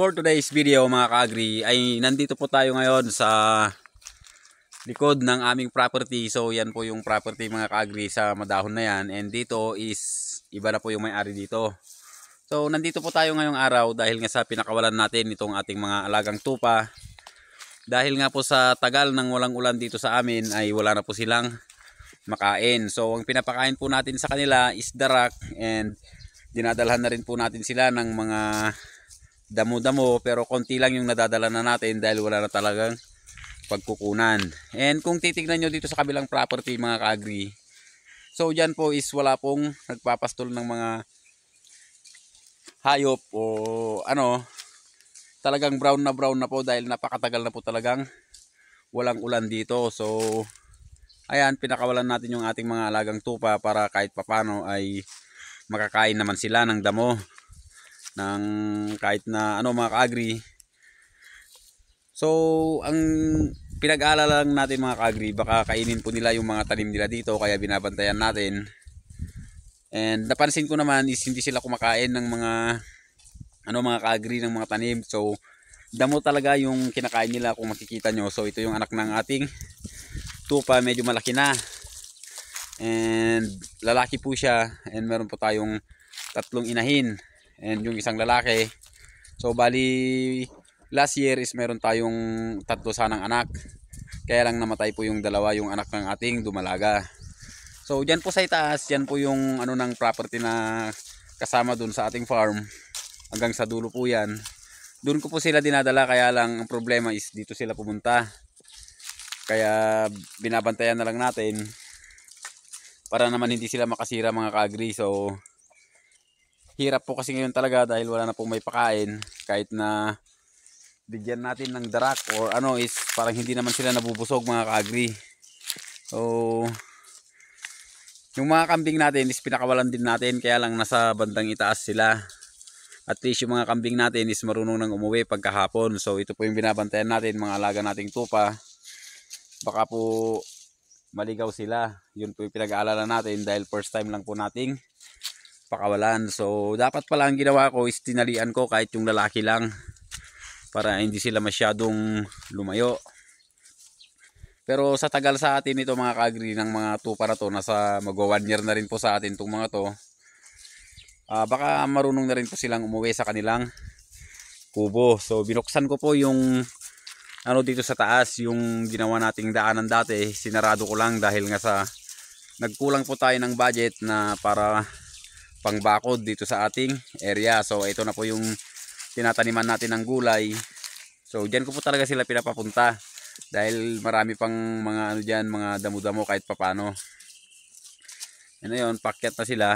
For today's video mga ka-agri ay nandito po tayo ngayon sa likod ng aming property. So yan po yung property mga ka-agri sa madahon na yan. And dito is iba na po yung may-ari dito. So nandito po tayo ngayong araw dahil nga sa pinakawalan natin itong ating mga alagang tupa. Dahil nga po sa tagal ng walang ulan dito sa amin ay wala na po silang makain. So ang pinapakain po natin sa kanila is darak, and dinadalhan na rin po natin sila ng mga damo-damo, pero konti lang yung nadadala na natin dahil wala na talagang pagkukunan. And kung titignan nyo dito sa kabilang property mga ka-agri, so dyan po is wala pong nagpapastol ng mga hayop o ano, talagang brown na po dahil napakatagal na po talagang walang ulan dito. So ayan, pinakawalan natin yung ating mga alagang tupa para kahit papano ay makakain naman sila ng damo ng kahit na ano mga ka-agri. So ang pinag-aalala lang natin mga ka-agri, baka kainin po nila yung mga tanim nila dito, kaya binabantayan natin. And napansin ko naman is hindi sila kumakain ng mga ano mga ka-agri ng mga tanim. So damo talaga yung kinakain nila kung makikita nyo. So ito yung anak ng ating tupa, medyo malaki na, and lalaki po siya, and meron po tayong tatlong inahin and yung isang lalaki. So bali last year is meron tayong tatlo sanang anak, kaya lang namatay po yung dalawa, yung anak ng ating dumalaga. So dyan po sa itaas, yan po yung ano ng property na kasama dun sa ating farm, hanggang sa dulo po yan. Dun ko po sila dinadala, kaya lang ang problema is dito sila pumunta, kaya binabantayan na lang natin para naman hindi sila makasira mga ka-agri. So hirap po kasi ngayon talaga dahil wala na pong may pakain. Kahit na bigyan natin ng darak or ano is parang hindi naman sila nabubusog mga ka-agri. So yung mga kambing natin is pinakawalan din natin, kaya lang nasa bandang itaas sila. At least yung mga kambing natin is marunong nang umuwi pagkahapon. So ito po yung binabantayan natin, mga alaga nating tupa. Baka po maligaw sila. Yun po yung pinag-aalala natin dahil first time lang po nating pakawalan. So dapat pala ang ginawa ko is tinalian ko kahit yung lalaki lang, para hindi sila masyadong lumayo. Pero sa tagal sa atin ito mga ka-agri ng mga tupa na to, nasa magwa 1 year na rin po sa atin itong mga to, baka marunong na rin po silang umuwi sa kanilang kubo. So binuksan ko po yung ano dito sa taas, yung ginawa nating daanan dati, sinarado ko lang dahil nga sa nagkulang po tayo ng budget na para pangbakod dito sa ating area. So ito na po yung tinataniman natin ng gulay. So diyan ko po talaga sila pinapapunta dahil marami pang mga ano diyan, mga damo-damo kahit papano. Ano yun, pakyat na sila.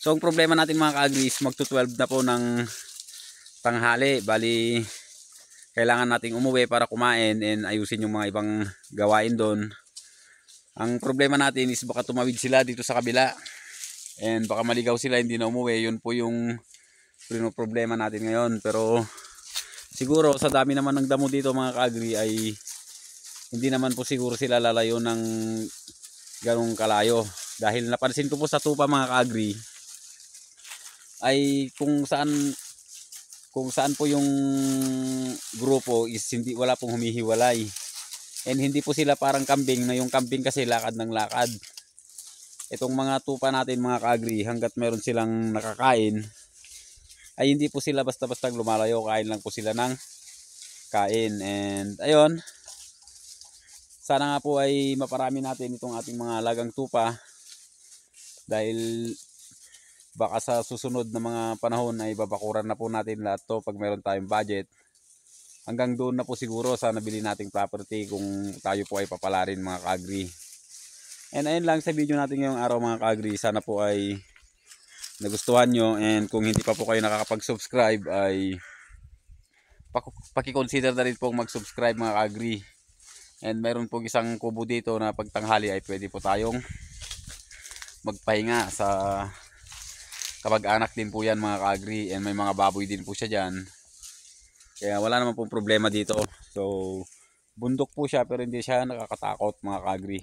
So ang problema natin mga ka-agri is magto-12 na po ng tanghali. Bali kailangan nating umuwi para kumain and ayusin yung mga ibang gawain doon. Ang problema natin is baka tumawid sila dito sa kabila and baka maligaw sila, hindi na umuwi. Yun po yung problema natin ngayon. Pero siguro sa dami naman ng damo dito mga ka-agri ay hindi naman po siguro sila lalayo ng ganong kalayo. Dahil napansin ko po sa tupa mga ka-agri ay kung saan po yung grupo is hindi, wala pong humihiwalay. And hindi po sila parang kambing, na yung kambing kasi lakad ng lakad. Itong mga tupa natin mga ka-agri, hanggat meron silang nakakain ay hindi po sila basta-basta lumalayo, kain lang po sila ng kain. And ayun, sana nga po ay maparami natin itong ating mga alagang tupa, dahil baka sa susunod na mga panahon ay babakuran na po natin lahat to pag meron tayong budget. Hanggang doon na po siguro sa nabili nating property kung tayo po ay papalarin mga ka-agri. And ayun lang sa video natin ngayong araw mga ka-agri. Sana po ay nagustuhan nyo, and kung hindi pa po kayo nakakapag-subscribe ay paki-consider na rin po mag-subscribe mga ka-agri. And mayroon po isang kubo dito na pagtanghali ay pwede po tayong magpahinga. Sa kamag-anak din po yan mga ka-agri, and may mga baboy din po siya dyan, kaya wala naman pong problema dito. So bundok po siya pero hindi siya nakakatakot mga ka-agri.